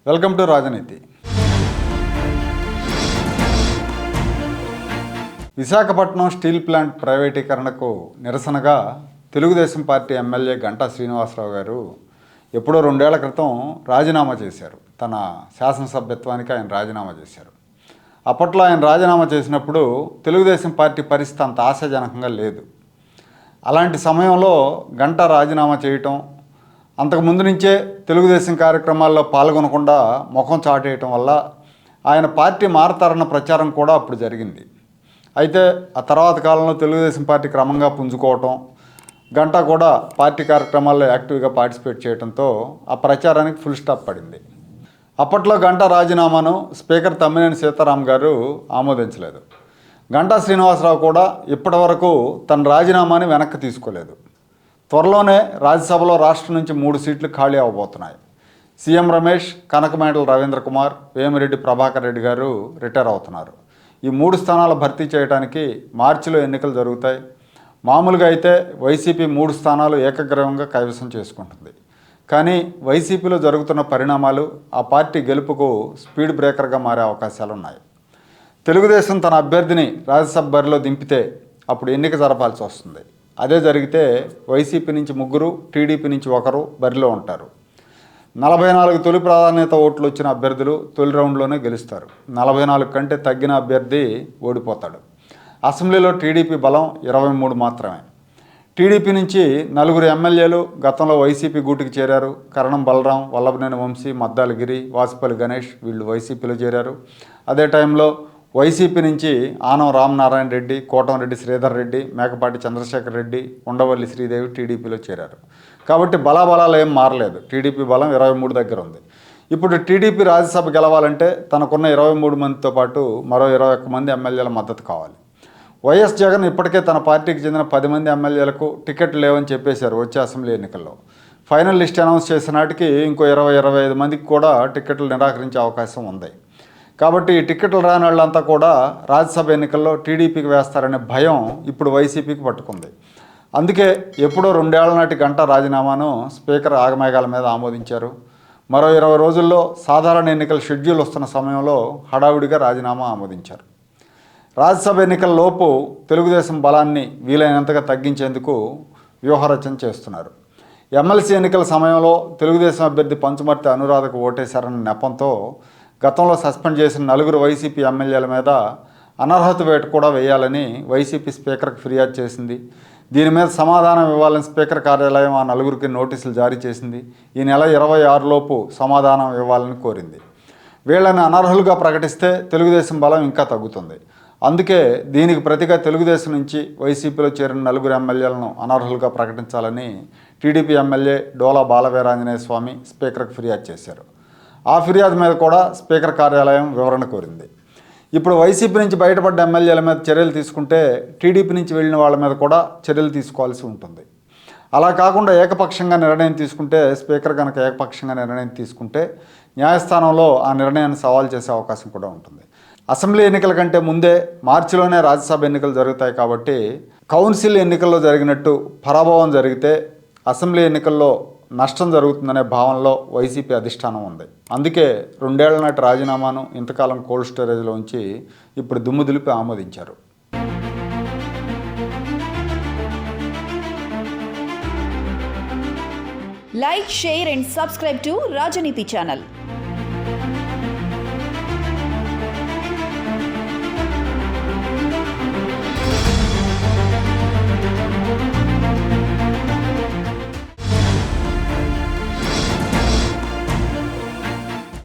Welcome to రాజనీతి. Visakhapatnam steel plant ప్రైవేటీకరణకు నిరసనగా తెలుగుదేశం పార్టీ ఎమ్మెల్యే గంటా శ్రీనివాసరావు గారు ఎప్పుడో 2 ఏళ్ల క్రితం రాజీనామా చేశారు. తన శాసనసభ్యత్వానికి ఆయన రాజీనామా చేశారు. అప్పట్లో ఆయన రాజీనామా చేసినప్పుడు తెలుగుదేశం పార్టీ పరిస్థితి అంత ఆశాజనకంగా లేదు. అలాంటి సమయంలో గంటా రాజీనామా చేయటం, అంతకుముందు నుంచే తెలుగుదేశం కార్యక్రమాల్లో పాల్గొనకుండా ముఖం చాటేయటం వల్ల ఆయన పార్టీ మారతారన్న ప్రచారం కూడా అప్పుడు జరిగింది. అయితే ఆ తర్వాత కాలంలో తెలుగుదేశం పార్టీ క్రమంగా పుంజుకోవటం, గంటా కూడా పార్టీ కార్యక్రమాల్లో యాక్టివ్గా పార్టిసిపేట్ చేయడంతో ఆ ప్రచారానికి ఫుల్ స్టాప్ పడింది. అప్పట్లో గంటా రాజీనామాను స్పీకర్ తమ్మినేని సీతారాం గారు ఆమోదించలేదు. గంటా శ్రీనివాసరావు కూడా ఇప్పటి వరకు తన రాజీనామాని వెనక్కి తీసుకోలేదు. త్వరలోనే రాజ్యసభలో రాష్ట్రం నుంచి 3 సీట్లు ఖాళీ అవ్వబోతున్నాయి. సీఎం రమేష్, కనకమేడల రవీంద్ర కుమార్, వేమిరెడ్డి ప్రభాకర్ రెడ్డి గారు రిటైర్ అవుతున్నారు. ఈ 3 స్థానాలు భర్తీ చేయడానికి మార్చిలో ఎన్నికలు జరుగుతాయి. మామూలుగా అయితే వైసీపీ 3 స్థానాలు ఏకగ్రీవంగా కైవసం చేసుకుంటుంది. కానీ వైసీపీలో జరుగుతున్న పరిణామాలు ఆ పార్టీ గెలుపుకు స్పీడ్ బ్రేకర్గా మారే అవకాశాలు ఉన్నాయి. తెలుగుదేశం తన అభ్యర్థిని రాజ్యసభ బరిలో దింపితే అప్పుడు ఎన్నిక జరపాల్సి వస్తుంది. అదే జరిగితే వైసీపీ నుంచి 3, టీడీపీ నుంచి 1 బరిలో ఉంటారు. 44 తొలి ప్రాధాన్యత ఓట్లు వచ్చిన అభ్యర్థులు తొలి రౌండ్లోనే గెలుస్తారు. 44 కంటే తగ్గిన అభ్యర్థి ఓడిపోతాడు. అసెంబ్లీలో టీడీపీ బలం 23 మాత్రమే. టీడీపీ నుంచి 4 ఎమ్మెల్యేలు గతంలో వైసీపీ గూటికి చేరారు. కరణం బలరాం, వల్లభనేని వంశీ, మద్దాలగిరి, వాసుపల్లి గణేష్ వీళ్ళు వైసీపీలో చేరారు. అదే టైంలో వైసీపీ నుంచి ఆనం రామనారాయణ రెడ్డి, కోటంరెడ్డి శ్రీధర్ రెడ్డి, మేకపాటి చంద్రశేఖర్ రెడ్డి, ఉండవల్లి శ్రీదేవి టీడీపీలో చేరారు. కాబట్టి బలాబలాలు ఏం మారలేదు. టీడీపీ బలం 23 దగ్గర ఉంది. ఇప్పుడు టీడీపీ రాజ్యసభ గెలవాలంటే తనకున్న 23 మందితో పాటు మరో 21 మంది ఎమ్మెల్యేల మద్దతు కావాలి. వైఎస్ జగన్ ఇప్పటికే తన పార్టీకి చెందిన 10 మంది ఎమ్మెల్యేలకు టికెట్లు లేవని చెప్పేశారు వచ్చే అసెంబ్లీ ఎన్నికల్లో. ఫైనల్ లిస్ట్ అనౌన్స్ చేసిన నాటికి ఇంకో 20-25 మందికి కూడా టికెట్లు నిరాకరించే అవకాశం ఉంది. కాబట్టి ఈ టికెట్లు రాని వాళ్ళంతా కూడా రాజ్యసభ ఎన్నికల్లో టీడీపీకి వేస్తారనే భయం ఇప్పుడు వైసీపీకి పట్టుకుంది. అందుకే ఎప్పుడో 2 ఏళ్ల నాటి గంటా రాజీనామాను స్పీకర్ ఆగమేఘాల మీద ఆమోదించారు. మరో 20 రోజుల్లో సాధారణ ఎన్నికల షెడ్యూల్ వస్తున్న సమయంలో హడావుడిగా రాజీనామా ఆమోదించారు. రాజ్యసభ ఎన్నికల లోపు తెలుగుదేశం బలాన్ని వీలైనంతగా తగ్గించేందుకు వ్యూహరచన చేస్తున్నారు. ఎమ్మెల్సీ ఎన్నికల సమయంలో తెలుగుదేశం అభ్యర్థి పంచుమర్తి అనురాధకు ఓటేశారన్న నెపంతో గతంలో సస్పెండ్ చేసిన 4 వైసీపీ ఎమ్మెల్యేల మీద అనర్హత వేటు కూడా వేయాలని వైసీపీ స్పీకర్కి ఫిర్యాదు చేసింది. దీని మీద సమాధానం ఇవ్వాలని స్పీకర్ కార్యాలయం ఆ 4కి నోటీసులు జారీ చేసింది. ఈ నెల 26 లోపు సమాధానం ఇవ్వాలని కోరింది. వీళ్ళని అనర్హులుగా ప్రకటిస్తే తెలుగుదేశం బలం ఇంకా తగ్గుతుంది. అందుకే దీనికి ప్రతిగా తెలుగుదేశం నుంచి వైసీపీలో చేరిన 4 ఎమ్మెల్యేలను అనర్హులుగా ప్రకటించాలని టీడీపీ ఎమ్మెల్యే డోలా బాలవీరాంజనేయ స్వామి స్పీకర్కి ఫిర్యాదు చేశారు. ఆ ఫిర్యాదు మీద కూడా స్పీకర్ కార్యాలయం వివరణ కోరింది. ఇప్పుడు వైసీపీ నుంచి బయటపడ్డ ఎమ్మెల్యేల మీద చర్యలు తీసుకుంటే టీడీపీ నుంచి వెళ్ళిన వాళ్ళ మీద కూడా చర్యలు తీసుకోవాల్సి ఉంటుంది. అలా కాకుండా ఏకపక్షంగా నిర్ణయం తీసుకుంటే, స్పీకర్ కనుక ఏకపక్షంగా నిర్ణయం తీసుకుంటే న్యాయస్థానంలో ఆ నిర్ణయాన్ని సవాల్ చేసే అవకాశం కూడా ఉంటుంది. అసెంబ్లీ ఎన్నికల కంటే ముందే మార్చిలోనే రాజ్యసభ ఎన్నికలు జరుగుతాయి. కాబట్టి కౌన్సిల్ ఎన్నికల్లో జరిగినట్టు పరాభవం జరిగితే అసెంబ్లీ ఎన్నికల్లో నష్టం జరుగుతుందనే భావనలో వైసీపీ అధిష్టానం ఉంది. అందుకే 2 ఏళ్ల నాటి రాజీనామాను ఇంతకాలం కోల్డ్ స్టోరేజ్లో ఉంచి ఇప్పుడు దుమ్ము దులిపి ఆమోదించారు. Like, share and subscribe to Rajaniti channel.